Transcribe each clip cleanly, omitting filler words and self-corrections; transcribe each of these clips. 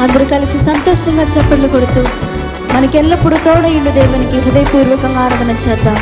అందరూ కలిసి సంతోషంగా చప్పట్లు కొడుతూ మనకెల్లప్పుడూ తోడయుండు దేవునికి హృదయపూర్వకంగా ఆరాధన చేద్దాం.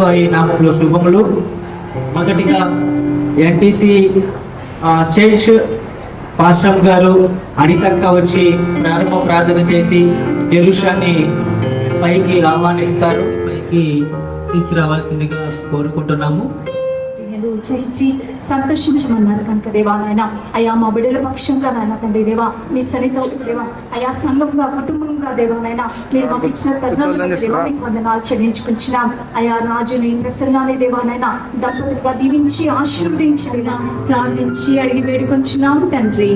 వారి నామంలో శుభములు. మొదటిగా ఎన్టీసీ స్టేట్ పాస్టర్ గారు అనితక్క వచ్చి ప్రారంభ ప్రార్థన చేసి జెరూషాన్ని పైకి ఆహ్వానిస్తారు. పైకి తీసుకురావాల్సిందిగా కోరుకుంటున్నాము. చేయించి సంతోషించమన్నారు కనుక దేవా నాయన అయా మా బిడ్డల పక్షంగా నాయన తండ్రి దేవా మీ సన్నిధిలో దేవా అయా సంఘంగా కుటుంబంగా దేవా నాయన మీరు మాకు ఇచ్చిన తరుణాలకు వందనాలు చెల్లించుకుంటున్నాం. అయా రాజుని ప్రసన్నాన్ని దేవా నాయన దంపతులుగా దీవించి ఆశీర్వదించి ప్రార్థించి అడిగి వేడుకొంచున్నాము తండ్రి.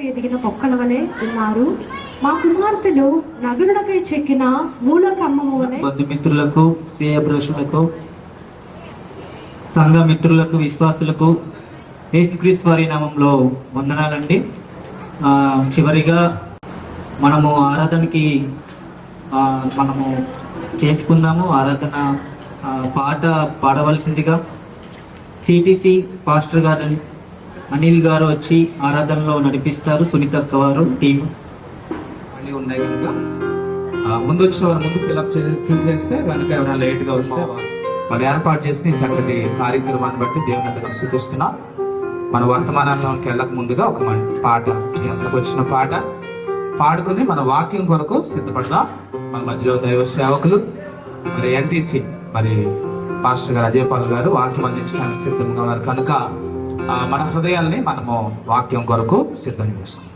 ఎదిగిన మొక్కల వలె ఉన్నారు. మా కుమార్తెలు నగరులకై చెక్కిన మూలకమ్మము వలె. బంధుమిత్రులకు, ప్రియపురుషులకు, సంఘ మిత్రులకు, విశ్వాసులకు యేసుక్రీస్తు వారి నామంలో వందనాలండి. చివరిగా మనము ఆరాధనకి మనము చేసుకుందాము. ఆరాధన పాట పాడవలసిందిగా సిటిసి పాస్టర్ గారు అనిల్ గారు వచ్చి ఆరాధనలో నడిపిస్తారు. సునీత అక్క వారు టీం అన్నీ ఉన్నాయి కనుక ముందు వచ్చిన వాళ్ళు ముందు ఫిల్ చేస్తే వెనక ఎవరైనా లేట్గా వస్తే వాళ్ళు ఏర్పాటు చేసి చక్కటి కార్యక్రమాన్ని బట్టి దేవుని అంతగా సూచిస్తున్నాం. మన వర్తమానంలోకి వెళ్ళక ముందుగా ఒక పాట, మీ అందరికి వచ్చిన పాట పాడుకుని మన వాక్యం కొరకు సిద్ధపడదాం. మన మధ్యలో దైవ సేవకులు మరి ఎన్టీసీ మరి పాస్టర్ గారు అజయ్ పాల్ గారు వాక్యం అందించడానికి సిద్ధంగా ఉన్నారు కనుక మన హృదయాల్ని మనము వాక్యం కొరకు సిద్ధం చేసుకుందాం.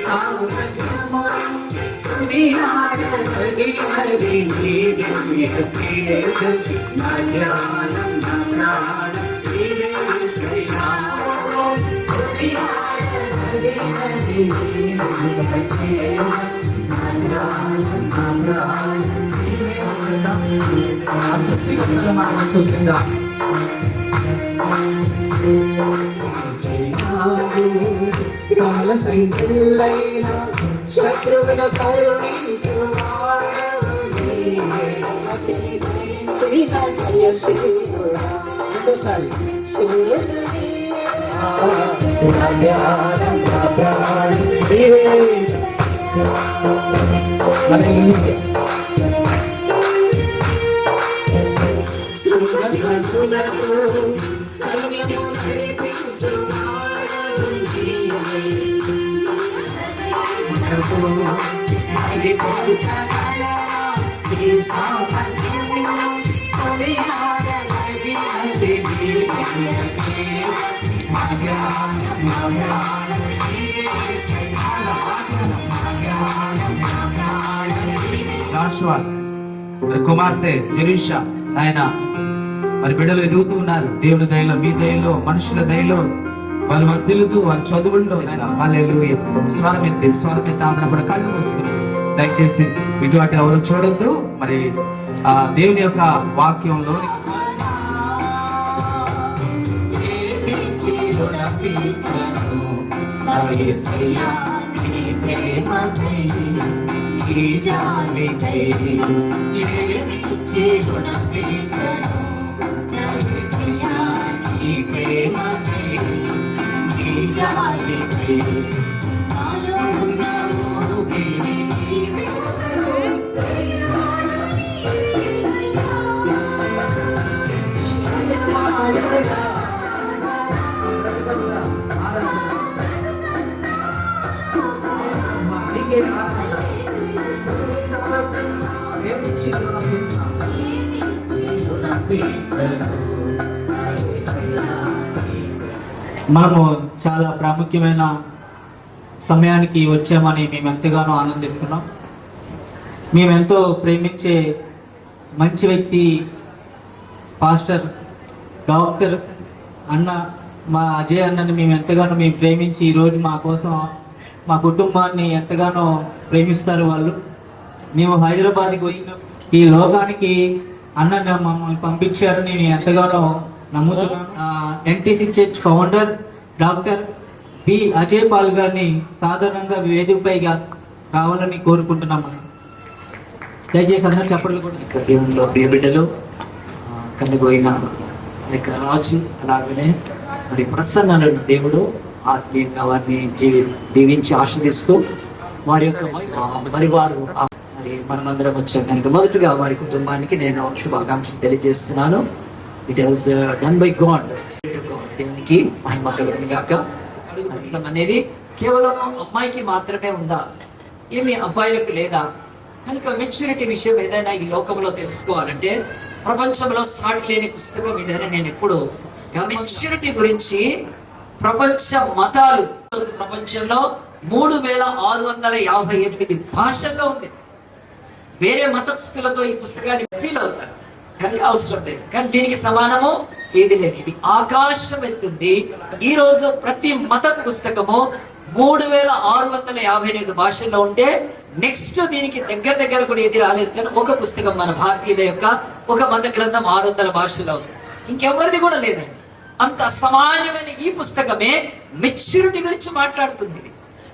సామర్థ్యము కొనియాడదగినది నీ దివ్య తేజం. నా ధ్యానం నా ప్రాణం నీవే యేసయ్యా. కొనియాడదగినది నీ దివ్య తేజం. నా ధ్యానం నా ప్రాణం నీవే యేసయ్యా. ఆసక్తిగల మనసు కింద చాలా సంఖ్యలైన శత్రువును కరుణించువాడవు నీవే. జయశీలుడా ఒకసారి శూరుడు నీవే. నా ధ్యానం నా ప్రాణం నీవే యేసయ్యా. శృంగతులతో సైన్యము నడిపించువాడవు నీవే. సరిపోల్చగలరా నీ సామర్థ్యము కొనియాడదగినది నీ దివ్య తేజం. నా జ్ఞానం నా ప్రాణం నీవే యేసయ్యా. నా జ్ఞానం నా ప్రాణం నీవే. జాషువా మరి కుమార్తె జెరూషా ఆయన మరి బిడ్డలు ఎదుగుతూ ఉన్నారు. దేవుని దయలో, మీ దయలో, మనుషుల దయలో వారు వర్ధిల్లుతూ వారి చదువుల్లో హల్లెలూయా. స్వరమెత్తి అందరూ కూడా కళ్ళు మూసుకుని దయచేసి ఇటువంటి ఎవరు చూడొద్దు. మరి ఆ దేవుని యొక్క వాక్యంలో మనము చాలా ప్రాముఖ్యమైన సమయానికి వచ్చామని మేము ఎంతగానో ఆనందిస్తున్నాం. మేమెంతో ప్రేమించే మంచి వ్యక్తి పాస్టర్ డాక్టర్ అన్న మా అజయ్ అన్నని మేము ఎంతగానో ప్రేమించి ఈరోజు మా కోసం మా కుటుంబాన్ని ఎంతగానో ప్రేమిస్తారు వాళ్ళు. మేము హైదరాబాద్కి వచ్చిన ఈ లోకానికి అన్న మమ్మల్ని పంపించారని నేను ఎంతగానో నమ్ముతున్నాను. NTC church founder doctor B Ajay Paul గారిని సాధారణంగా వేదికపైగా రావాలని కోరుకుంటున్నాము. దయచేసి అందరూ చెప్పట్లు కూడా. దేవునిలో ప్రియ బిడ్డలు కనుగోయిన రాజు అలాగనే మరి ప్రసన్న దేవుడు ఆత్మీయంగా వారిని దీవించి ఆస్వాదిస్తూ వారి యొక్క మరి వారు మరి మనమందరం వచ్చాం కనుక మొదటిగా వారి కుటుంబానికి నేను శుభాకాంక్షలు తెలియజేస్తున్నాను. It is done by God. దేవునికి మహిమ కలుగును గాక. అనేది కేవలం అమ్మాయికి మాత్రమే ఉందా, ఏమి అబ్బాయిలకు లేదా? కనుక మెచ్యూరిటీ విషయం ఏదైనా ఈ లోకంలో తెలుసుకోవాలంటే ప్రపంచంలో సాటి లేని పుస్తకం ఇదని నేను ఎప్పుడు మెచ్యూరిటీ గురించి ప్రపంచ మతాలు ప్రపంచంలో 3658 భాషల్లో ఉంది. వేరే మతస్థులతో ఈ పుస్తకాన్ని ఫీల్ అవుతారు కానీ అవసరం లేదు. కానీ దీనికి సమానము ఏది లేదు. ఇది ఆకాశం ఎత్తుంది. ఈ రోజు ప్రతి మత పుస్తకము 3658 భాషల్లో ఉంటే నెక్స్ట్ దీనికి దగ్గర కూడా ఏది రాలేదు. కానీ ఒక పుస్తకం మన భారతీయుల యొక్క ఒక మత గ్రంథం 600 భాషలో ఉంది. ఇంకెవరిది కూడా లేదండి. అంత అసామాన్యమైన ఈ పుస్తకమే మెచ్యూరిటీ గురించి మాట్లాడుతుంది.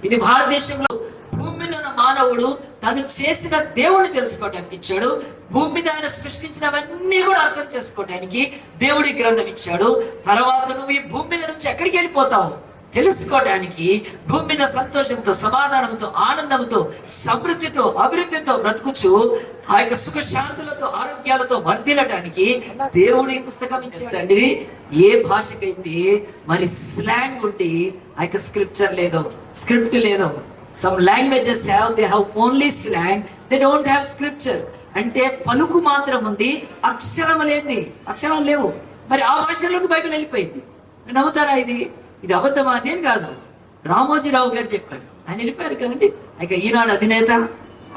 ఇది భారతదేశంలో భూమి మీద ఉన్న మానవుడు తను చేసిన దేవుడిని తెలుసుకోవడానికి ఇచ్చాడు. భూమి మీద ఆయన సృష్టించినవన్నీ కూడా అర్థం చేసుకోవడానికి దేవుడి గ్రంథం ఇచ్చాడు. తర్వాత నువ్వు ఈ భూమి మీద నుంచి ఎక్కడికి వెళ్ళిపోతావు తెలుసుకోవడానికి, భూమి మీద సంతోషంతో, సమాధానంతో, ఆనందంతో, సమృద్ధితో, అభివృద్ధితో బ్రతుకుచు ఆ యొక్క సుఖశాంతులతో, ఆరోగ్యాలతో వర్ధిల్లటానికి దేవుడు ఈ పుస్తకం ఇచ్చాడండి. ఏ భాషకైతే మరి స్లాంగ్ ఉండి ఆ యొక్క స్క్రిప్ట్ లేదో. Some languages they have only slang, they don't have scripture. అంటే పలుకు మాత్రం ఉంది, అక్షరాలు లేవు. మరి ఆ భాషలోకి బైబిల్ వెళ్ళిపోయింది. నమ్ముతారా? ఇది అబద్ధమా? నేను కాదు, రామోజీరావు గారు చెప్పారు. ఆయన వెళ్ళిపోయారు కదండి. ఇక ఈనాడు అధినేత,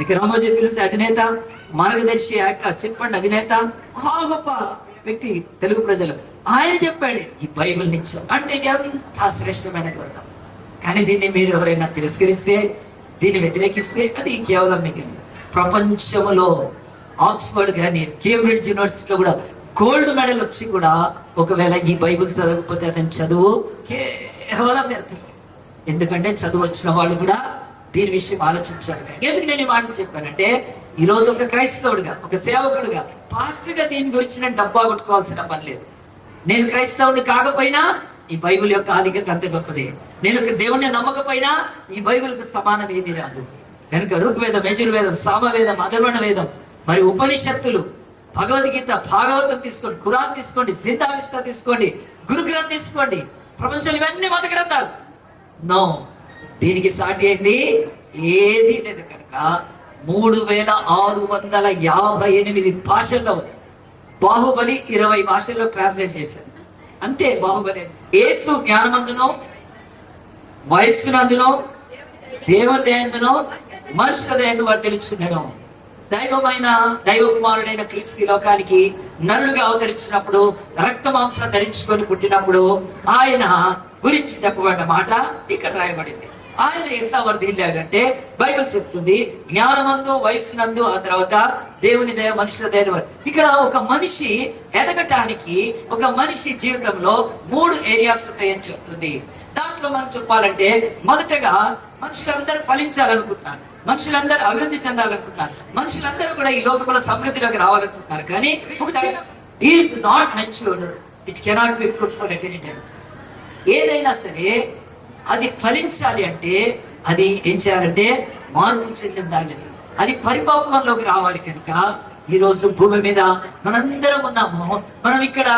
ఇక రామోజీ ఫిల్మ్స్ అధినేత, మార్గదర్శి ఆ యొక్క చిట్ ఫండ్ అధినేత, మహా గొప్ప వ్యక్తి తెలుగు ప్రజలు. ఆయన చెప్పాడు ఈ బైబిల్ నుంచి అంటే ఇది ఎంత శ్రేష్టమైన గ్రంథం. కానీ దీన్ని మీరు ఎవరైనా తిరస్కరిస్తే, దీన్ని వ్యతిరేకిస్తే అది కేవలం మీకు ప్రపంచంలో ఆక్స్ఫర్డ్ కానీ కేంబ్రిడ్జ్ యూనివర్సిటీలో కూడా గోల్డ్ మెడల్ వచ్చి కూడా ఒకవేళ ఈ బైబిల్ చదవకపోతే అతని చదువు కేవలం వ్యర్థం. ఎందుకంటే చదువు వచ్చిన వాళ్ళు కూడా దీని విషయం ఆలోచించారు. ఎందుకు నేను ఈ మాట చెప్పానంటే, ఈ రోజు ఒక క్రైస్తవుడిగా, ఒక సేవకుడిగా, పాస్టర్గా దీని గురించి నేను డబ్బా కొట్టుకోవాల్సిన పని లేదు. నేను క్రైస్తవుడిని కాకపోయినా ఈ బైబిల్ యొక్క ఆధిక్యత అంత గొప్పదే. నేను దేవుణ్ణి నమ్మకపోయినా ఈ బైబిల్కి సమానం ఏమీ రాదు. కనుక ఋగ్వేదం, యజుర్వేదం, సామవేదం, అధర్వణ వేదం, మరి ఉపనిషత్తులు, భగవద్గీత, భాగవతం తీసుకోండి, ఖురాన్ తీసుకోండి, జిందావిస్తా తీసుకోండి, గురుగ్రంథ్ తీసుకోండి, ప్రపంచంలో ఇవన్నీ మత గ్రంథాలు. నో, దీనికి సాటి అయింది ఏది లేదు. కనుక 3658 భాషల్లో బాహుబలి 20 భాషల్లో ట్రాన్స్లేట్ చేశారు. అంతే. బాహుబలి యేసు జ్ఞానమందునో, వయస్సునందునో, దేవుని దయందునో, మనుషుల దయందు వర్ధిల్లుచుండెను. దైవమైన దైవ కుమారుడైన క్రీస్తు ఈ లోకానికి నరులుగా అవతరించినప్పుడు, రక్త మాంస ధరించుకొని పుట్టినప్పుడు ఆయన గురించి చెప్పబడ్డ మాట ఇక్కడ రాయబడింది. ఆయన ఎట్లా వర్ధిల్లాడంటే బైబిల్ చెప్తుంది, జ్ఞానమందు, వయస్సునందు, ఆ తర్వాత దేవుని దయ, మనుషుల దయ. ఇక్కడ ఒక మనిషి ఎదగటానికి, ఒక మనిషి జీవితంలో 3 ఏరియాస్ ఉంటాయని చెప్తుంది. దాంట్లో మనం చెప్పాలంటే, మొదటగా మనుషులందరూ ఫలించాలనుకుంటున్నారు, మనుషులందరూ అభివృద్ధి చెందాలనుకుంటున్నారు, మనుషులందరూ కూడా ఈ లోకంలో సమృద్ధిలోకి రావాలనుకుంటున్నారు. కానీ is not matured, it cannot be fruitful at any time. ఏదైనా సరే అది ఫలించాలి అంటే అది ఏం చేయాలంటే మార్పు చెంది ఉండాలి, అది పరిపక్వంలోకి రావాలి. కనుక ఈరోజు భూమి మీద మనందరం ఉన్నాము. మనం ఇక్కడ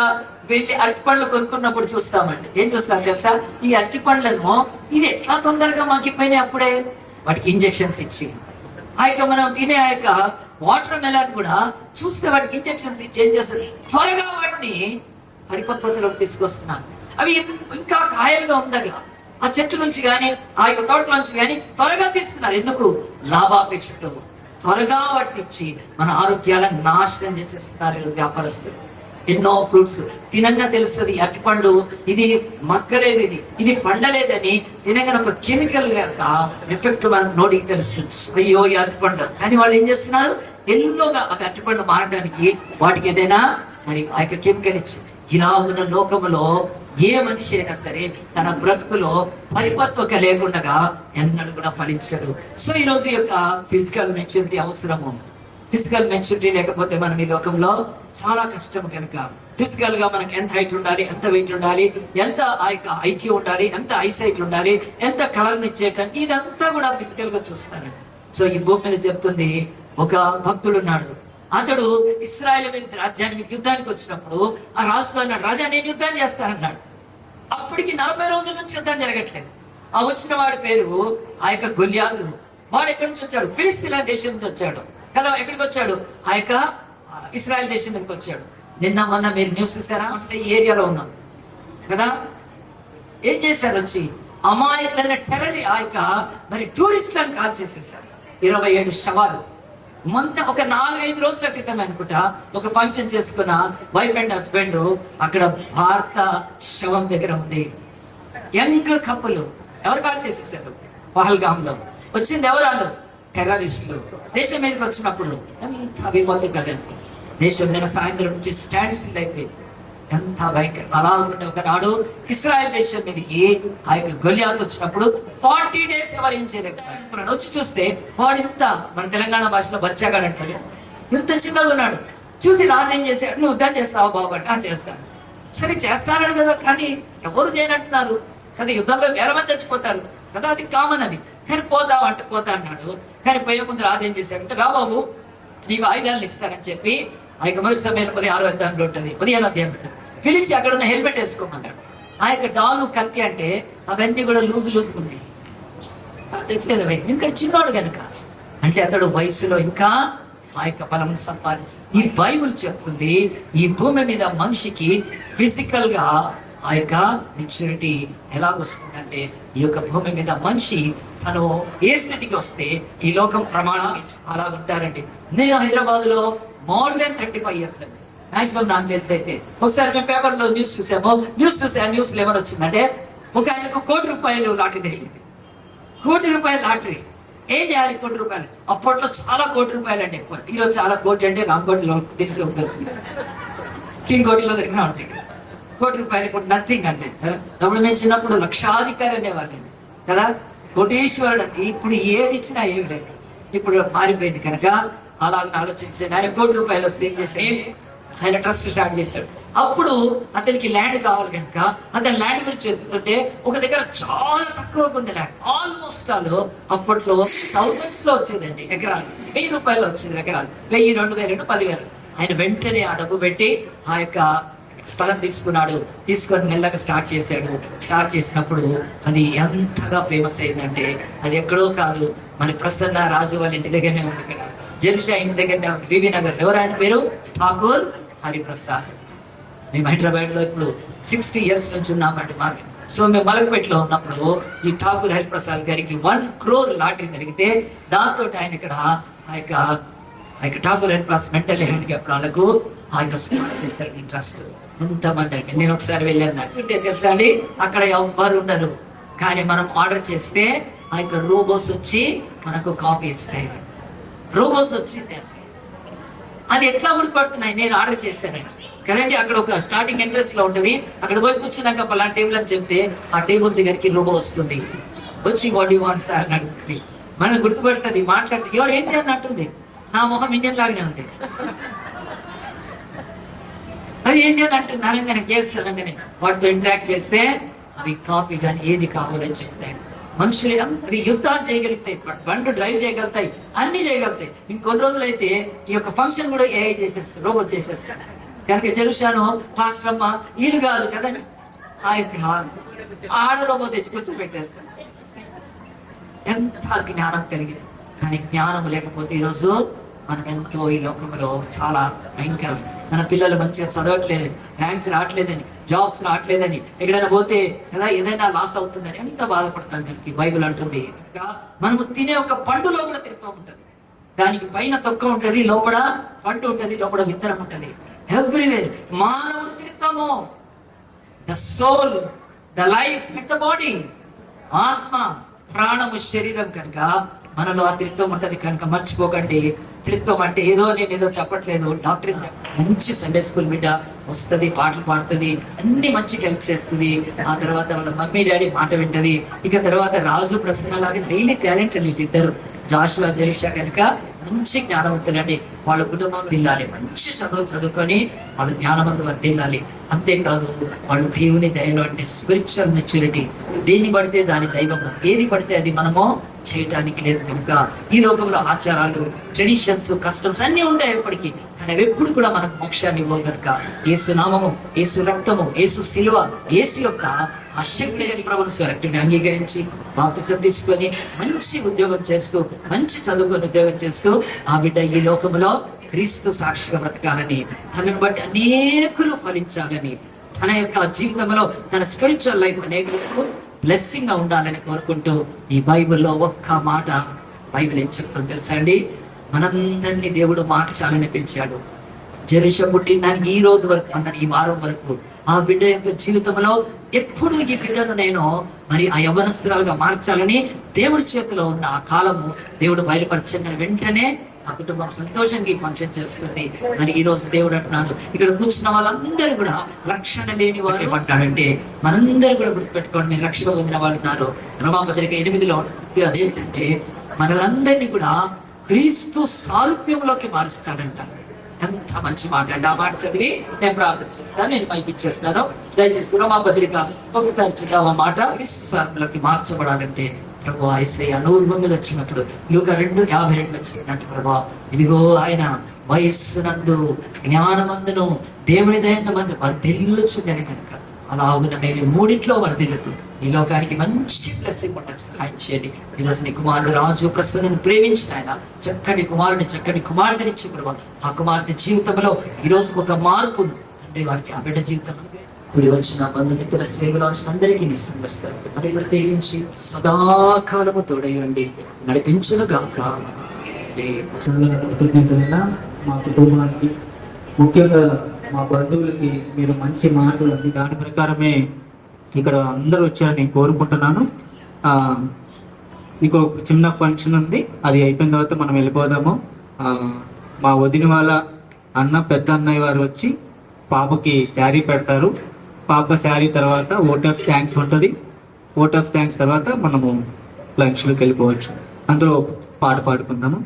వెళ్ళి అరటి పండ్లు కొనుక్కున్నప్పుడు చూస్తామండి, ఏం చూస్తాం తెలుసా? ఈ అరటి పండ్లను ఇది ఎట్లా తొందరగా మాకిపోయినాయి, అప్పుడే వాటికి ఇంజెక్షన్స్ ఇచ్చి. ఆ యొక్క మనం తినే ఆ యొక్క వాటర్ మెలాన్ కూడా చూస్తే వాటికి ఇంజెక్షన్స్ ఇచ్చి ఏం చేస్తారు, త్వరగా వాటిని పరిపక్వతలోకి తీసుకొస్తున్నారు. అవి ఇంకా కాయలుగా ఉండగా ఆ చెట్టు నుంచి కానీ, ఆ యొక్క తోట నుంచి కానీ త్వరగా తీస్తున్నారు. ఎందుకు? లాభాపేక్షతో త్వరగా వాటిని ఇచ్చి మన ఆరోగ్యాలను నాశనం చేసేస్తున్నారు ఈరోజు వ్యాపారస్తులు. ఎన్నో ఫ్రూట్స్ తినంగా తెలుస్తుంది అరటి పండు ఇది మక్కలేదు, ఇది పండలేదని తినగానే ఒక కెమికల్ ఎఫెక్ట్ మన నోటికి తెలుస్తుంది. అయ్యో ఈ అరటి పండు. కానీ వాళ్ళు ఏం చేస్తున్నారు, ఎల్లోగా ఆ అరటి పండు మారడానికి వాటికి ఏదైనా మరి ఆ యొక్క కెమికల్ ఇచ్చి. ఇలా ఉన్న లోకములో ఏ మనిషి అయినా సరే తన బ్రతుకులో పరిపక్వత లేకుండా ఎన్నడూ కూడా ఫలించడు. సో ఈ రోజు యొక్క ఫిజికల్ మెచ్యూరిటీ అవసరము. ఫిజికల్ మెచ్యూరిటీ లేకపోతే మనం ఈ లోకంలో చాలా కష్టం. కనుక ఫిజికల్ గా మనకి ఎంత హైట్ ఉండాలి, ఎంత వెయిట్ ఉండాలి, ఎంత ఆ యొక్క ఐక్యూ ఉండాలి, ఎంత ఐసైట్ ఉండాలి, ఎంత కలర్ ఇచ్చేయటానికి, ఇదంతా కూడా ఫిజికల్ గా చూస్తారు. సో ఈ భూమి మీద చెప్తుంది, ఒక భక్తుడు ఉన్నాడు. అతడు ఇశ్రాయేలు మీద రాజ్యానికి యుద్ధానికి వచ్చినప్పుడు ఆ రాజుతో అన్నాడు, రాజా నేను యుద్ధం చేస్తానన్నాడు. అప్పటికి 40 రోజుల నుంచి యుద్ధం జరగట్లేదు. ఆ వచ్చిన వాడి పేరు ఆ యొక్క గొల్యాతు. వాడు ఎక్కడి నుంచి వచ్చాడు? ఫిలిస్తీన్ల దేశం నుంచి వచ్చాడు కదా. ఎక్కడికి వచ్చాడు? ఆ యొక్క ఇశ్రాయేల్ దేశం మీదకి వచ్చాడు. నిన్న మొన్న మీరు న్యూస్ చూసారా? అసలు ఈ ఏరియాలో ఉన్నాం కదా. ఏం చేశారు? వచ్చి అమాయకులైన టెర్రర్ ఆ యొక్క మరి టూరిస్టులను కాల్ చేసేసారు. 27 శవాలు. మొన్న ఒక 4-5 రోజుల క్రితం అనుకుంటా ఒక ఫంక్షన్ చేసుకున్న వైఫ్ అండ్ హస్బెండ్ అక్కడ భారత శవం దగ్గర ఉంది. యంగ్ కప్పులు ఎవరు కాల్ చేసేసారు? పహల్గామ్ లో వచ్చింది ఎవరు? వాళ్ళు టెర్రరిస్టులు. దేశం మీదకి వచ్చినప్పుడు ఎంత విపత్తు కదండి. దేశం నిన్న సాయంత్రం నుంచి స్టాండ్ స్టిల్ అయిపోయింది. ఎంత భయంకరం. అలా ఉంటే ఒకనాడు ఇశ్రాయేల్ దేశం మీదకి ఆ యొక్క గొల్యాతు వచ్చినప్పుడు 40 days ఎవరు ఏం చేయలేకపోయారు. వచ్చి చూస్తే వాడు ఇంత, మన తెలంగాణ భాషలో బచ్చాగాడు అంటాడు, ఇంత చిన్నగా ఉన్నాడు. చూసి రాజు ఏం చేశాడు, నువ్వు యుద్ధం చేస్తావు బాబు అంటే చేస్తాను. సరే చేస్తాడు కదా, కానీ ఎవరు చేయనంటున్నారు కదా. యుద్ధంలో వేరే మంది చచ్చిపోతారు కదా, అది కామన్ అని. కానీ పోతావు అంటే పోతా అన్నాడు. కానీ పోయే ముందు రాజు ఏం చేశాడంటే, రా బాబు నీకు ఆయుధాలను ఇస్తానని చెప్పి ఆ యొక్క మొదటి సమయంలో 16వ అధ్యాయంలో ఉంటుంది, 15వ అధ్యాయం ఉంటుంది, పిలిచి అక్కడ ఉన్న హెల్మెట్ వేసుకోమన్నాడు. ఆ యొక్క డాలు కత్తి అంటే అవన్నీ కూడా లూజు ఉంది. ఇంకా చిన్నవాడు కనుక అంటే అతడు వయసులో ఇంకా ఆ యొక్క బలం సంపాదించి. ఈ బైబుల్ చెప్తుంది, ఈ భూమి మీద మనిషికి ఫిజికల్ గా ఆ యొక్క మెచ్యూరిటీ ఎలా వస్తుందంటే, ఈ యొక్క భూమి మీద మనిషి తను ఏ స్థితికి వస్తే ఈ లోకం ప్రమాణం అలా ఉంటారండి. నేను హైదరాబాద్ లో మోర్ దెన్ 35 years అండి, మాక్సిమం నాకు తెలిసి అయితే. ఒకసారి మేము పేపర్లో న్యూస్ చూసాము. న్యూస్లో ఏమని వచ్చిందంటే, ఒక ఆయనకు ₹1,00,00,000 లాటరీ తగిలింది. ₹1,00,00,000 లాటరీ. ఏం చేయాలి ₹1,00,00,000? అప్పట్లో చాలా ₹1,00,00,000 అండి. ఈరోజు చాలా కోటి అంటే రామకోటిలో దీంట్లో దొరుకుతుంది, కింగ్ కోటిలో దొరికినా ఉంటాయి. ₹1,00,00,000 ఇప్పుడు నథింగ్ అంటే. అప్పుడు మేము చిన్నప్పుడు లక్షాధికారి అనేవాళ్ళండి కదా, కోటీశ్వరుడు అంటే. ఇప్పుడు ఏది ఇచ్చినా ఏమి లేదు, ఇప్పుడు మారిపోయింది కనుక అలాగ ఆలోచించండి. ఆయన ₹1,00,00,000 వస్తే ఏం చేశాడు? ఆయన ట్రస్ట్ స్టార్ట్ చేశాడు. అప్పుడు అతనికి ల్యాండ్ కావాలి కనుక అతని ల్యాండ్ గురించి చెప్తుంటే ఒక దగ్గర చాలా తక్కువగా ఉంది ల్యాండ్. ఆల్మోస్ట్ అప్పట్లో థౌసండ్స్ లో వచ్చేదండి ఎకరాలు, ₹1,000 వచ్చింది ఎకరాలు, 1,000, 2,000, 10,000. ఆయన వెంటనే ఆ డబ్బు పెట్టి ఆ యొక్క స్థలం తీసుకొని మెల్లగా స్టార్ట్ చేశాడు. స్టార్ట్ చేసినప్పుడు అది ఎంతగా ఫేమస్ అయిందంటే, అది ఎక్కడో కాదు, మన ప్రసన్న రాజు వాళ్ళ ఇంటి దగ్గరనే ఉంది కదా, జెరుషా ఇంటి దగ్గరనే ఉంది, బీబీ నగర్. ఎవరు ఆయన పేరు? ఠాకూర్ హరిప్రసాద్. మేము హైదరాబాద్ లో ఇప్పుడు 60 years నుంచి ఉన్నామండి మాకు. సో మేము మలకపేటలో ఉన్నప్పుడు ఈ ఠాకూర్ హరిప్రసాద్ గారికి 1 crore లాటరీ జరిగితే, దాంతో ఆయన ఇక్కడ ఆ యొక్క ఠాకూర్ హరిప్రసాద్ మెంటల్ హ్యాండిక్యాప్ వాళ్ళకు ఆ యొక్క స్టార్ట్ చేశారు ఇంట్రెస్ట్. ఎంతమంది అండి, నేను ఒకసారి వెళ్ళాను తెలుసా అండి, అక్కడ ఎవ్వరు ఉండరు, కానీ మనం ఆర్డర్ చేస్తే ఆ యొక్క రోబోస్ వచ్చి మనకు కాఫీ ఇస్తాయి. రోబోస్ వచ్చి అది ఎట్లా గుర్తుపడుతున్నాయి? నేను ఆర్డర్ చేశానండి కదండి. అక్కడ ఒక స్టార్టింగ్ ఎంట్రెన్స్ లో ఉంటుంది, అక్కడ పోయి కూర్చున్నాక పలానా టేబుల్ అని చెప్తే ఆ టేబుల్ దగ్గరికి రోబో వస్తుంది, వచ్చి వాట్ యు వాంట్ సార్ అని అడుగుతుంది. మనం గుర్తుపడుతుంది, మాట్లాడుతుంది. ఎవరు ఏంటి అని అంటుంది, నా మొహం ఇండియన్ లాగానే ఉంది. అది ఏంటి అని అంటున్నాను కానీ చేస్తానని వాటితో ఇంటరాక్ట్ చేస్తే అవి కాఫీ కానీ ఏది కావాలని చెప్తాయి. మనుషులు అవి యుద్ధాలు చేయగలుగుతాయి, బండ్లు డ్రైవ్ చేయగలుగుతాయి, అన్ని చేయగలుగుతాయి. ఇంకొన్ని రోజులైతే ఈ యొక్క ఫంక్షన్ కూడా ఏఐ చేసేస్తారు, రోబోట్ చేసేస్తారు. కనుక జెరుషాను పాస్టర్ అమ్మ వీళ్ళు కాదు కదా, ఆ యొక్క ఆడ రోబో తెచ్చి కూర్చోబెట్టేస్తారు. ఎంత జ్ఞానం కలిగింది. కానీ జ్ఞానం లేకపోతే ఈరోజు మనం ఎంతో ఈ లోకంలో చాలా భయంకరం. మన పిల్లలు మంచిగా చదవట్లేదు, ర్యాంక్స్ రావట్లేదని, జాబ్స్ రావట్లేదని, ఎక్కడైనా పోతే కదా ఏదైనా లాస్ అవుతుందని ఎంత బాధపడతాం. దానికి బైబిల్ అంటుంది, మనము తినే ఒక పండులో కూడా తిరుగుతూ ఉంటుంది, దానికి పైన తొక్క ఉంటుంది, లోపల పండు ఉంటుంది, లోపల విత్తనం ఉంటుంది. ఎవ్రీవేర్ మానవుడు తిరుగుతాము. The soul, the life with the body, ఆత్మ, ప్రాణము, శరీరం కనుక మనలో ఆ త్రిత్వం ఉంటది. కనుక మర్చిపోకండి, త్రిత్వం అంటే నేను చెప్పట్లేదు, డాక్టర్ మంచి సండే స్కూల్ బిడ్డ వస్తుంది, పాటలు పాడుతుంది, అన్ని మంచి హెల్ప్ చేస్తుంది. ఆ తర్వాత వాళ్ళ మమ్మీ డాడీ మాట వింటది. ఇక తర్వాత రాజు ప్రసన్న లాగా డైలీ టాలెంట్ అని ఇద్దరు జాషువా జెరుషా కనుక మంచి జ్ఞానవంతులండి. వాళ్ళ కుటుంబంలో దిల్లాలి, మంచి చదువుకొని వాళ్ళు జ్ఞానవంతులు వర్దిల్లాలి. అంతేకాదు వాళ్ళు దేవుని దయలో అంటే స్పిరిచువల్ మెచ్యూరిటీ. దేన్ని పడితే దాని దైవము, ఏది పడితే అది మనము చేయటానికి లేదు. కనుక ఈ లోకంలో ఆచారాలు, ట్రెడిషన్స్, కస్టమ్స్ అన్ని ఉంటాయి ఎప్పటికీ, కానీ అవి ఎప్పుడు కూడా మనకు మోక్షాన్ని ఇవ్వవు. కనుక యేసు నామము, యేసు రక్తము, యేసు శిలువ, యేసు యొక్క ఆ శక్తి ప్రభుత్వం అంగీకరించి బాప్తిసం తీసుకొని మంచి ఉద్యోగం చేస్తూ, మంచి చదువుకొని ఉద్యోగం చేస్తూ ఆ బిడ్డ ఈ లోకంలో క్రీస్తు సాక్షిగా బ్రతకాలని, తనను బట్టి అనేకులు ఫలించాలని, తన యొక్క జీవితంలో తన స్పిరిచువల్ లైఫ్ అనేకులకు బ్లెస్సింగ్ గా ఉండాలని కోరుకుంటూ ఈ బైబిల్లో ఒక్క మాట బైబిల్ ఏం చెప్తుందో తెలుసా అండి? మనందరినీ దేవుడు మార్చాలని పెంచాడు. జెరుషా పుట్టినానికి ఈ రోజు వరకు అన్నాడు, ఈ వారం వరకు ఆ బిడ్డ యొక్క జీవితంలో ఎప్పుడు ఈ బిడ్డను నేను మరి ఆ యవ్వనస్తురాలుగా మార్చాలని దేవుడి చేతిలో ఉన్న ఆ కాలము దేవుడు బయలుపరిచిన వెంటనే ఆ కుటుంబం సంతోషంగా ఈ ఫంక్షన్ చేస్తుంది. మరి ఈ రోజు దేవుడు అంటున్నాడు, ఇక్కడ కూర్చున్న వాళ్ళందరూ కూడా రక్షణ లేని వాళ్ళు ఏమంటాడంటే, మనందరూ కూడా గుర్తుపెట్టుకోండి, మీరు రక్షణ పొందిన వాళ్ళు ఉన్నారు. రోమాపత్రిక 8లో అదేంటంటే మనలందరినీ కూడా క్రీస్తు సారూప్యంలోకి మారుస్తాడంట. ఎంత మంచి మాట అండి. ఆ మాట చదివి నేను ప్రార్థన చేస్తాను, నేను మైక్ ఇచ్చేస్తాను. దయచేసి రోమాపత్రిక ఒకసారి చూద్దాం. ఆ మాట క్రీస్తు సారూప్యంలోకి మార్చబడాలంటే ప్రభు యేసయ్య 100 మంది వచ్చినప్పుడు లూకా 2:52 వచ్చినట్టు ప్రభు ఇదిగో ఆయన వయస్సునందు జ్ఞానమందును దేవుని దయంతో మంచి వర్ధిల్లుచుందని కనుక అలాగున మేము మూడిట్లో వర్ధిల్లుతూ ఈ లోకానికి మంచి బ్లెస్సింగ్ ఉండకు సహాయం చేయండి. ఈరోజు నీ కుమారుడు రాజు ప్రసన్నను ప్రేమించిన ఆయన చక్కని కుమారుని, చక్కని కుమార్తెనిచ్చి ప్రభు ఆ కుమార్తె జీవితంలో ఈరోజు ఒక మార్పును తండ్రి వారికి ఆ బిడ్డ జీవితంలో ఇప్పుడు వచ్చిన బంధుమిత్రుల శ్రేగులాందరికీ నీ సంగస్తారు మరి ప్రత్యేకించి సదాకాలము తోడయండి నడిపించును గాక. చాలా కృతజ్ఞతలైన మా కుటుంబానికి, ముఖ్యంగా మా బంధువులకి మీరు మంచి మాటలు అంది దాని ప్రకారమే ఇక్కడ అందరూ వచ్చారని నేను కోరుకుంటున్నాను. మీకు ఒక చిన్న ఫంక్షన్ ఉంది, అది అయిపోయిన తర్వాత మనం వెళ్ళిపోదాము. మా వదిన వాళ్ళ అన్న పెద్ద అన్నయ్య వారు వచ్చి పాపకి శారీ పెడతారు. పాప శారీ తర్వాత ఓట్ ఆఫ్ థ్యాంక్స్ ఉంటుంది. ఓట్ ఆఫ్ థ్యాంక్స్ తర్వాత మనము లంచ్లోకి వెళ్ళిపోవచ్చు. అందులో పాట పాడుకుందాము.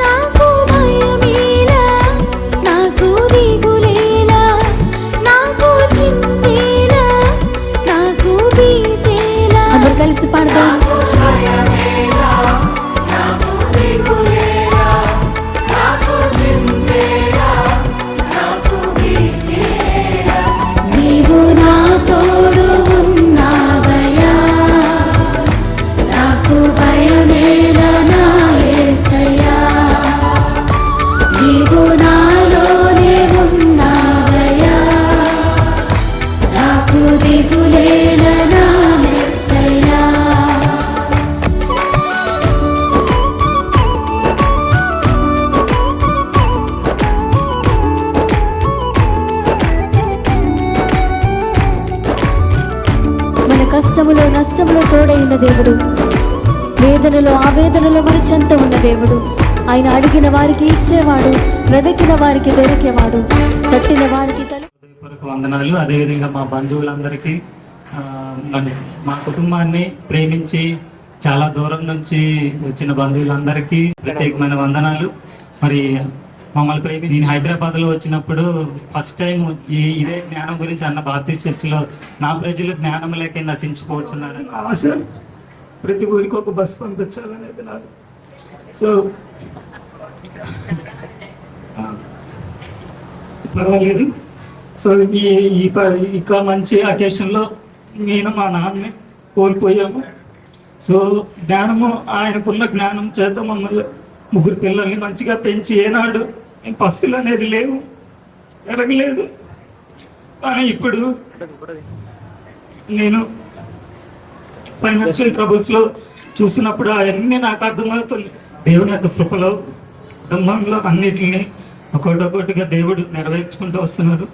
నాకు భయమేలా, నాకు దిగులేలా, నాకు చింతేలా, నాకు భీతేలా. అందరూ కలిసి పాడదాం. నీవు నా తోడు ఉన్నావయ్యా, నాకు భయమేలా నా యేసయ్యా. నీవు నాలోనే ఉన్నావయ్యా, నాకు దిగులేలా నా యేసయ్యా. మన కష్టములో నష్టములో తోడైన దేవుడు, వేదనలో ఆవేదనలో మన చెంత ఉన్న దేవుడు. ఆయన అడిగిన వారికి ఇచ్చేవాడు, వెదకిన వారికి దొరికేవాడు, తట్టిన వారికి హృదయపూర్వక వందనాలు. అదేవిధంగా మా బంధువులందరికీ, మా కుటుంబాన్ని ప్రేమించి చాలా దూరం నుంచి వచ్చిన బంధువులందరికీ ప్రత్యేకమైన వందనాలు. మరి మమ్మల్ని ప్రేమించి నేను హైదరాబాద్లో వచ్చినప్పుడు ఫస్ట్ టైం ఇదే జ్ఞానం గురించి అన్న భారతీయ చర్చిలో నా ప్రజలు జ్ఞానం లేక నశించిపోతున్నారని ఆశ. ప్రతి ఊరికి ఒక బస్సు పంపించాలనేది నాకు. సో పర్వాలేదు. సో ఇక మంచి అకేషన్లో నేను మా నాన్నని కోల్పోయాము. సో జ్ఞానము, ఆయనకున్న జ్ఞానం చేత మమ్మల్ని ముగ్గురు పిల్లల్ని మంచిగా పెంచి ఏనాడు పస్తులు అనేది లేవు, ఎరగలేదు. కానీ ఇప్పుడు నేను ఫైనాన్షియల్ ట్రబుల్స్లో చూసినప్పుడు అవన్నీ నాకు అర్థమవుతుంది. దేవుని యొక్క కృపలో కుటుంబంలో అన్నిటిని ఒక్కొక్కటిగా దేవుడు నెరవేర్చుకుంటూ వస్తున్నారు.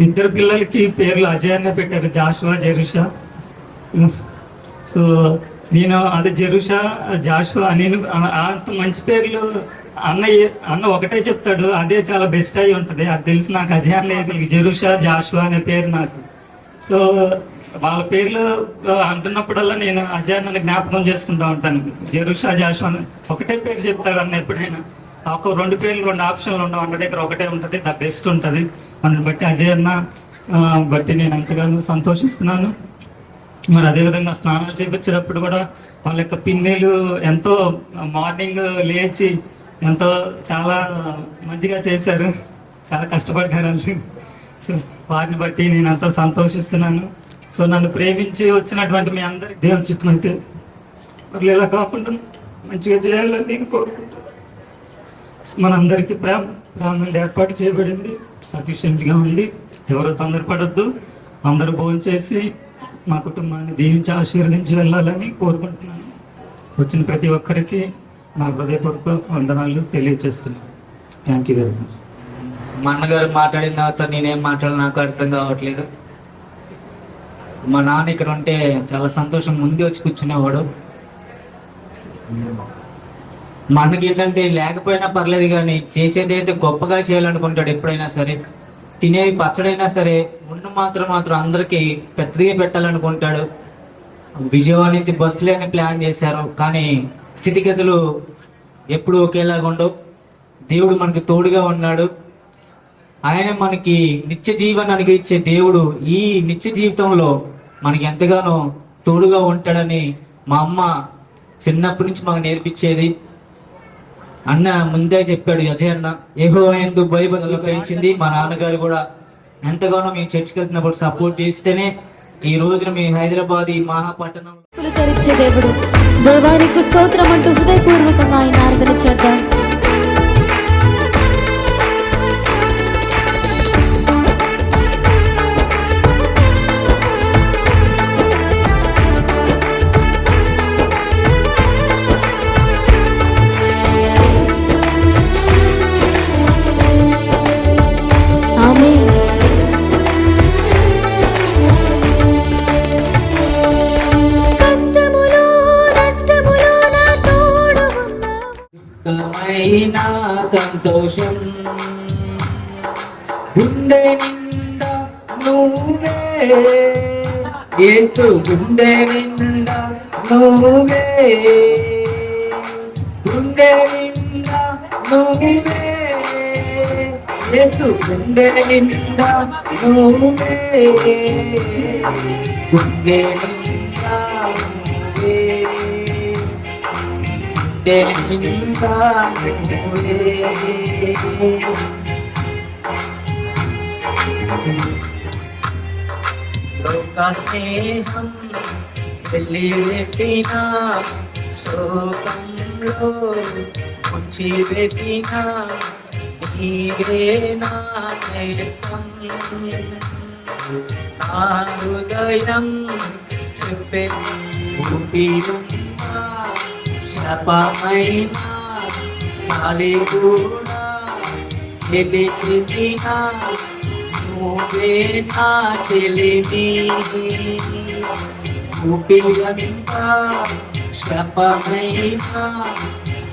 ఇద్దరు పిల్లలకి పేర్లు అజయ్ అనే పెట్టారు, జాషువా, జెరుషా. సో నేను అది జెరుషా, జాషువా, నేను అంత మంచి పేర్లు అన్న ఒకటే చెప్తాడు, అదే చాలా బెస్ట్ అయి ఉంటుంది. అది తెలిసి నాకు అజయ్ అన్న జెరుషా, జాషువా అనే పేరు నాకు. సో వాళ్ళ పేర్లు అంటున్నప్పుడల్లా నేను అజయ్ అన్నని జ్ఞాపకం చేసుకుంటూ ఉంటాను. జెరుషా, జాషువా ఒకటే పేరు చెప్తాడు అన్న ఎప్పుడైనా. ఒక రెండు పేర్లు, రెండు ఆప్షన్లు ఉండవు, అన్న దగ్గర ఒకటే ఉంటుంది, ద బెస్ట్ ఉంటుంది. మనని బట్టి అజయ్ అన్న బట్టి నేను ఎంతగానో సంతోషిస్తున్నాను. మరి అదేవిధంగా స్నానాలు చేయించేటప్పుడు కూడా వాళ్ళ యొక్క పిన్నెలు ఎంతో మార్నింగ్ లేచి ఎంతో చాలా మంచిగా చేశారు, చాలా కష్టపడ్డారు. సో వారిని బట్టి నేను ఎంతో సంతోషిస్తున్నాను. సో నన్ను ప్రేమించి వచ్చినటువంటి మీ అందరికి దేవుని చిత్తం అయితే మరి ఇలా కాకుండా మంచిగా చేయాలని నేను కోరుకుంటాను. మనందరికీ ప్రాణం ఏర్పాటు చేయబడింది, సఫిషియెంట్గా ఉంది. ఎవరో తొందరపడద్దు, అందరూ భోజనం చేసి మా కుటుంబాన్ని దీవించి ఆశీర్వదించి వెళ్ళాలని కోరుకుంటున్నాను. వచ్చిన ప్రతి ఒక్కరికి నా హృదయపూర్వక వందనాలు తెలియజేస్తున్నాను. Thank you very much. మా అన్నగారు మాట్లాడిన తర్వాత నేనేం మాట్లాడాలి నాకు అర్థం కావట్లేదు. మా నాన్న ఇక్కడ ఉంటే చాలా సంతోషం, ముందే వచ్చి కూర్చునేవాడు. మా అన్నకి ఏంటంటే లేకపోయినా పర్లేదు కానీ చేసేది అయితే గొప్పగా చేయాలనుకుంటాడు. ఎప్పుడైనా సరే తినేది పచ్చడైనా సరే ఉన్న మాత్రం అందరికీ పెద్దగా పెట్టాలనుకుంటాడు. విజయవాడ నుంచి బస్సులని ప్లాన్ చేశారు, కానీ స్థితిగతులు ఎప్పుడు ఒకేలాగా ఉండవు. దేవుడు మనకి తోడుగా ఉన్నాడు. ఆయన మనకి నిత్య జీవనానికి ఇచ్చే దేవుడు. ఈ నిత్య జీవితంలో మనకి ఎంతగానో తోడుగా ఉంటాడని మా అమ్మ చిన్నప్పటి నుంచి మాకు నేర్పించేది. అన్న ముందే చెప్పాడు, అజయ్ అన్న యెహోవా యందు భయభక్తులు పెంచింది. మా నాన్నగారు కూడా ఎంతగానో మేము చర్చికి వెళ్తున్నప్పుడు సపోర్ట్ చేస్తేనే ఈ రోజున మీ హైదరాబాద్ ఈ మహాపట్టణం తెరిచే దేవుడు. దేవానికి స్తోత్రం అంటూ హృదయపూర్వకంగా ఆయన ఆరాధన చేద్దాం. సంతోషం గుండె నిండా నువ్వే యేసు గుండె నిండా నువ్వే గుండె నిండా నువ్వే యేసు గుండె నిండా నువ్వే గుండె నిండా నువ్వే గుండె నిండా నువ్వే లోక స్నేహం వెలివేసిన శోకంలో ముంచి వేసిన నీవే నా నేస్తం నా హృదయం చెప్పే ఊపిరున్నా శపమైన గాలి కూడా గెలిచేసిన నువ్వే నా చెలిమి ఊపిరంతా శపమైన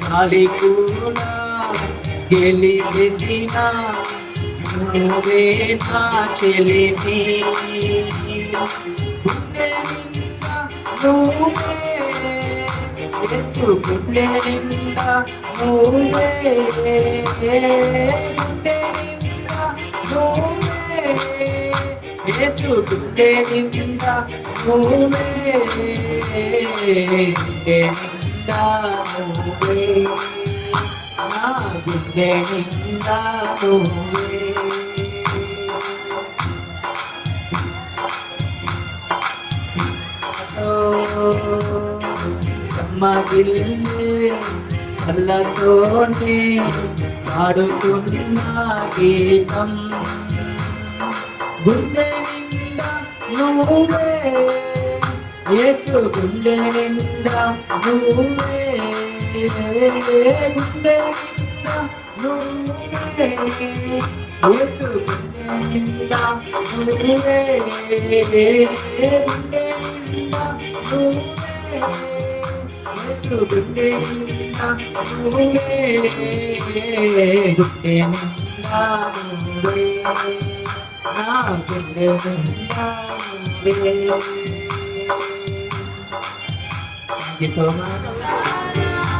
గాలి కూడా గెలిచేసిన నువ్వే నా చెలిమి గుండె నిండా నువ్వే యేసు గుండె నిండా నువ్వే గుండె నిండా నువ్వే యేసు గుండె నిండా నువ్వే గుండె నిండా నువ్వే నా గుండె నిండా నువ్వే కమ్మగిల్లే కళ్ళతోనే పాడుతున్న గీతం గుండె నిండా నువ్వే యేసు గుండె నిండా నువ్వే గుండె నిండా నువ్వే యేసు గుండె నిండా నువ్వే గుండె నిండా నువ్వే యేసు గుండె నిండా నువ్వే గుండె నిండా నువ్వే నా గుండె నిండా నువ్వే. Thank you so much.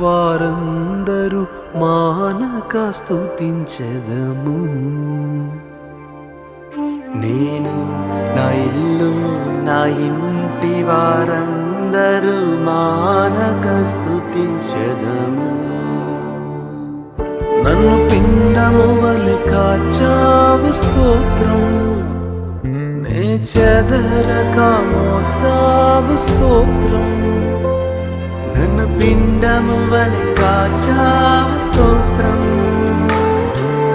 వారందరూ మానక స్తుతించెదము. నేను నా ఇల్లు నా ఇంటి వారందరూ మానక స్తుతించెదము. నన్ను పిండము వలె కాచావు స్తోత్రం, నే చెదరక మోసావు స్తోత్రం. నన్ను పిండము వలె కాచావు స్తోత్రం,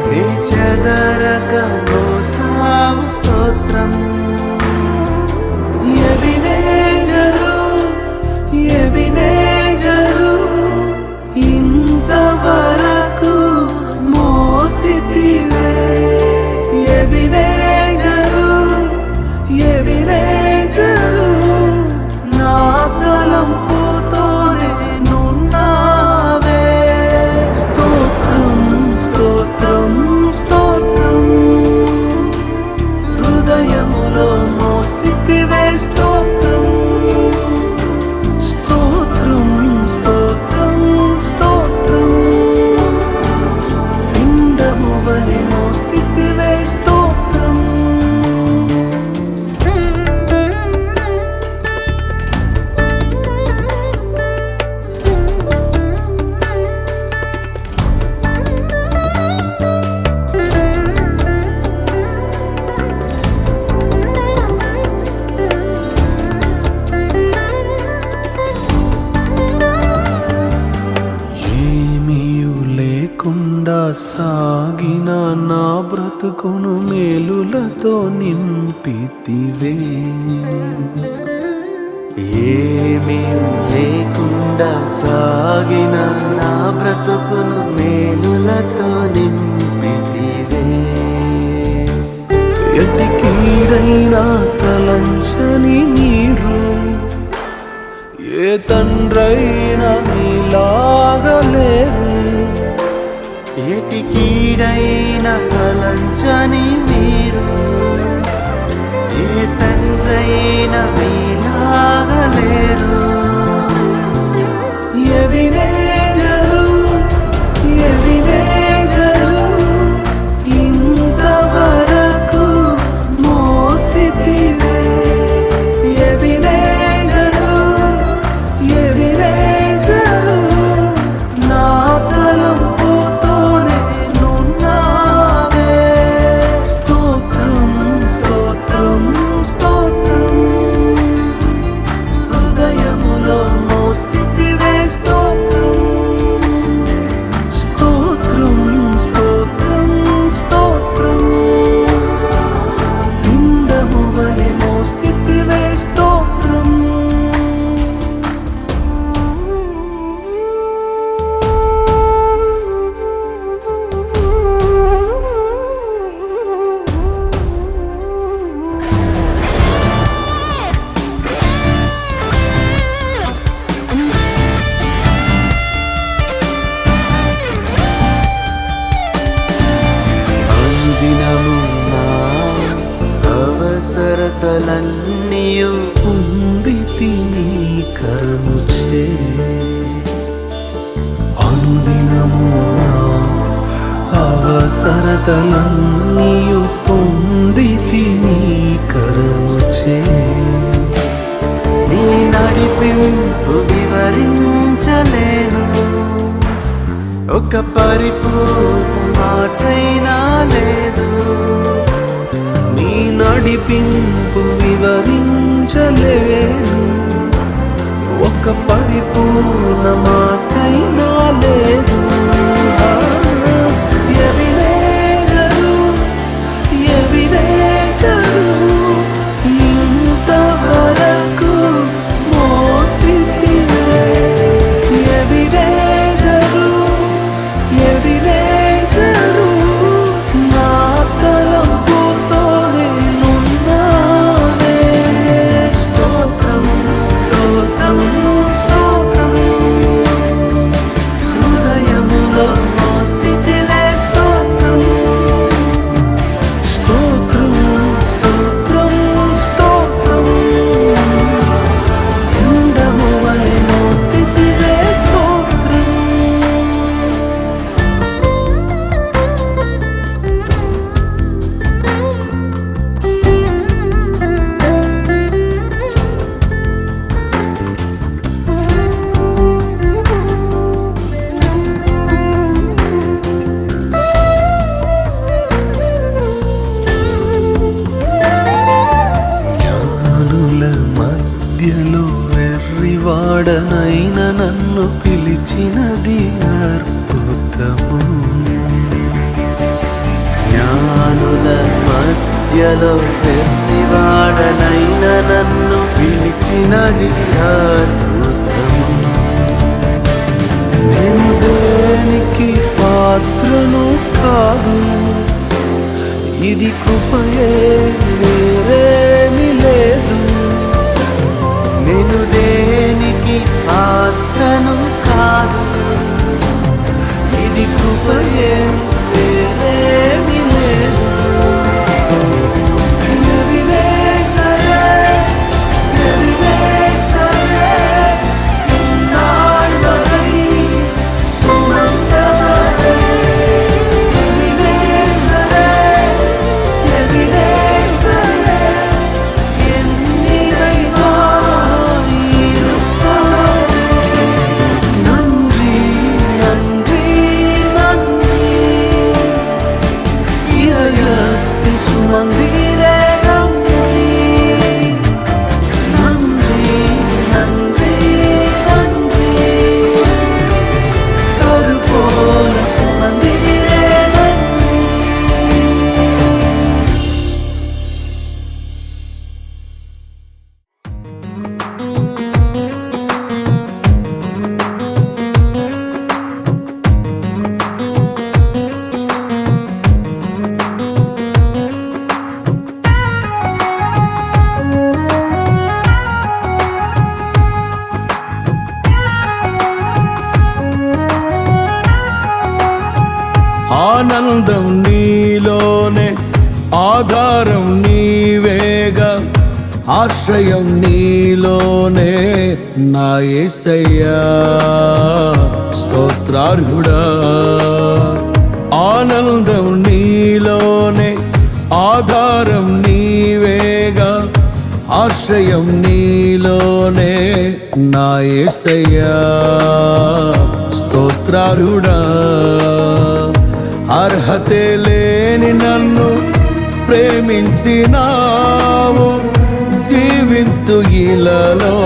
నీ చెదరక మోసావు స్తోత్రం. ఎబినేజరు ఎబినేజరు ఇంతవరకు మోసితివే. ఎబినేజరు ఎబినేజరు నా తలంపుతోనే నున్నావే. స్తోత్రం స్తోత్రం స్తోత్రం హృదయములో మోసితివే. స్తోత్రం స్తోత్రం స్తోత్రం స్తోత్రం పిండము వలె మోసితివే. స్తోత్రం లేకుండా సాగిన నా బ్రతుకును మేలులతో నింపితివే. ఏమీ లేకుండా సాగిన నా బ్రతుకును మేలులతో నింపితివే. ఎట్టి కీడైనా తలంచని మీరు ఏ తండ్రైనా మీలాగలేరు. ఎటి కీడైన తలంచని మీరు ఏ తండ్రైనా మీలాగలేరు. ఎబినేజరు ఎబినేజరు ఇంతవరకు మోసితివే. ఎబినేజరు ఎబినేజరు నా తలంపుతోనే నున్నావే. స్తోత్రం స్తోత్రం స్తోత్రం హృదయములో మోసితివే. స్తోత్రం స్తోత్రం స్తోత్రం స్తోత్రం పిండము వలె మోసితివే. స్తోత్రం అనుదినము నా అవసరతలన్నీయు పొందితి నీ కరుణచే. అనుదినము నా అవసరతలన్నీయు పొందితి నీ కరుణచే. నీ నడిపింపు వివరించలేను. ఒక పరిపూర్ణ మాటైనా లేదు. నీ నడిపింపు వివరించలేను. ఒక పరిపూర్ణ మాటైనా లేదు. ఎబినేజరు ఎబినేజరు ఇంతవరకు మోసితివే. ఎబినేజరు ఎబినేజరు నా తలంపుతోనే నున్నావే. స్తోత్రం స్తోత్రం స్తోత్రం హృదయములో మోసితివే. స్తోత్రం స్తోత్రం స్తోత్రం స్తోత్రం పిండము వలె మోసితివే. స్తోత్రం జ్ఞానుల మధ్యలో వెర్రివాడనైన నన్ను పిలిచినది అద్భుతము. జ్ఞానుల మధ్య మధ్యలో వెర్రివాడనైన నన్ను పిలిచినది అద్భుతము. నేను దేనికి పాత్రను కాదు, ఇది కృపయే వేరేమి లేదు. నేను దేనికి పాత్రను కాదు, ఇది కృపయే వేరేమి లేదు. ఎదినే సరే, ఎదినే సరే, ఇన్నాళ్ళై సుమంతమై. ఎదినే సరే, ఎదినే సరే, ఎన్నిరైనా இருப்பாய். நன்றி நன்றி நன்றி, இதயத்தில் சுமந்தீரே நன்றி. நன்றி நன்றி நன்றி, அது போல சுமந்தீரே நன்றி. ఆనందం నీలోనే, ఆధారం నీవేగా, ఆశ్రయం నీలోనే నా యేసయ్యా. స్తోత్రార్హుడా, ఆనందం నీలోనే, ఆధారం నీవేగా, ఆశ్రయం నీలోనే నా యేసయ్యా. స్తోత్రార్హుడా, అర్హతే లేని నన్ను ప్రేమించినావు. జీవింతు ఇలలో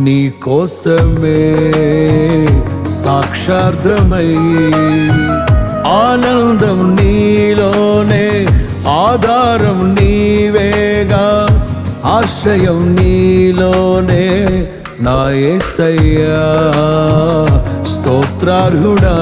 నీ కోసమే సాక్షార్థమై. ఆనందం నీలోనే, ఆధారం నీవేగా, ఆశ్రయం నీలోనే నా యేసయ్యా. స్తోత్రార్హుడా,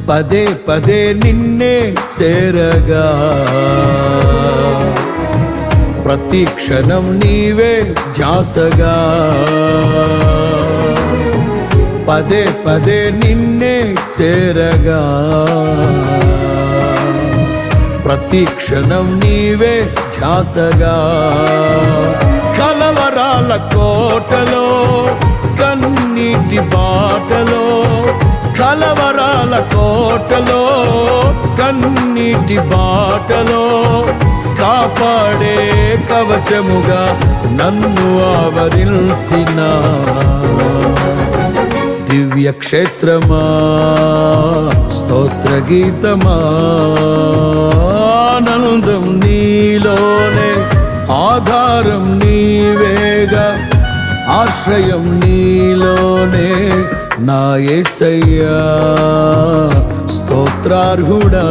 పదే పదే నిన్నే చేరగా, ప్రతి క్షణం నీవే ధ్యాసగా. పదే పదే నిన్నే చేరగా, ప్రతి క్షణం నీవే ధ్యాసగా. కలవరాల కోటలో, కన్నీటి బాటలో, కలవరాల కోటలో, కన్నీటి బాటలో, కాపాడే కవచముగా నన్ను ఆవరించిన దివ్య క్షేత్రమా. స్తోత్ర గీతమా, ఆనందం నీలోనే, ఆధారం నీవేగా, ఆశ్రయం నీలోనే నా యేసయ్యా. స్తోత్రార్హుడా,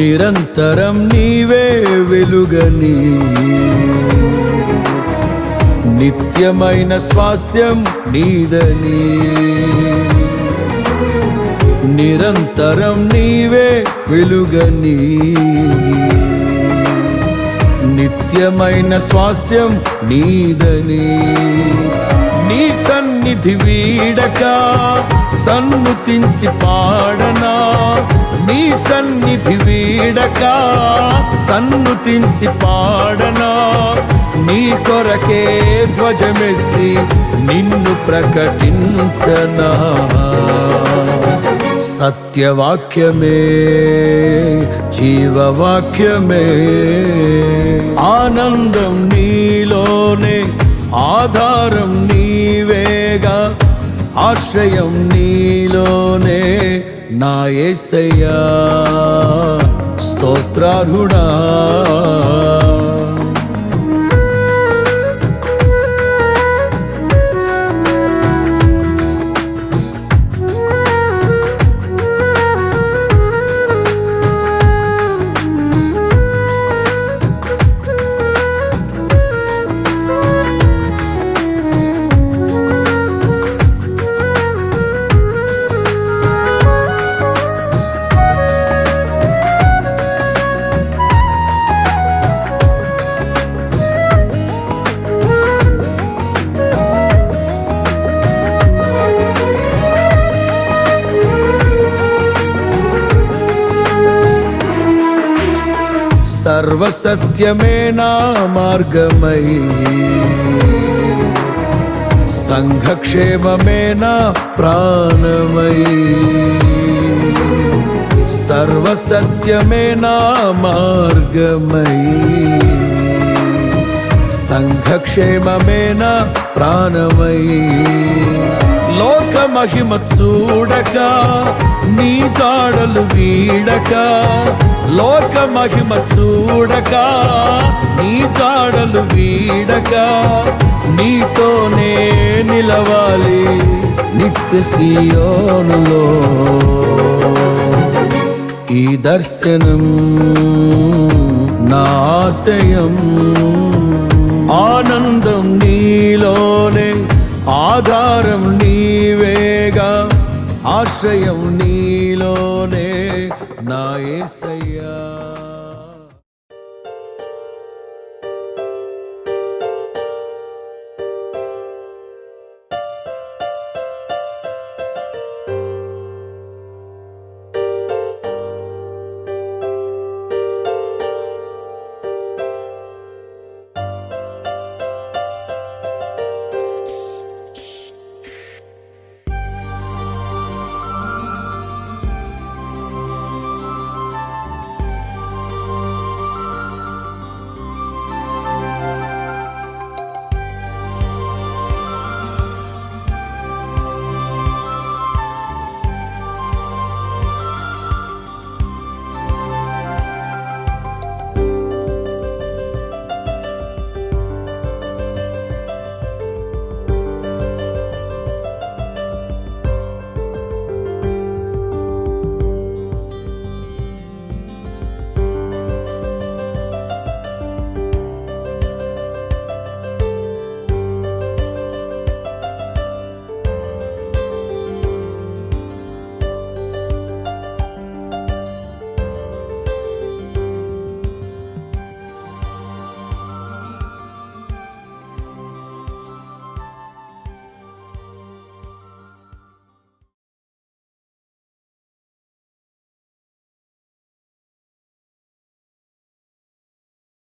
నిరంతరం నీవే వెలుగని నిత్యమైన స్వాస్థ్యం నీదని నిరంతరం నీవే వెలుగని నిత్యమైన స్వాస్థ్యం నీదని నీ సన్నిధి వీడక సన్నుతించి పాడనా నీ సన్నిధి వీడక సన్నుతించి పాడనా నీ కొరకే ధ్వజమెత్తి నిన్ను ప్రకటించనా సత్యవాక్యమే జీవవాక్యమే ఆనందం నీలోనే ఆధారం నీవేగా ఆశ్రయం నీలోనే నా యేసయ్యా స్తోత్రార్హుడా సర్వసత్యమే నా మార్గమై సంఘక్షేమమే నా ప్రాణమై సర్వసత్యమే నా మార్గమై సంఘక్షేమమే నా ప్రాణమై లోక మహిమ చూడక నీ జాడలు వీడక లోక మహిమ చూడక నీ జాడలు వీడక నీతోనే నిలవాలి నిత్య సియోనులో ఈ దర్శనం నా ఆశయం ఆనందం నీలోనే ఆధారం నీవేగా ఆశ్రయం నీలోనే నా యేసు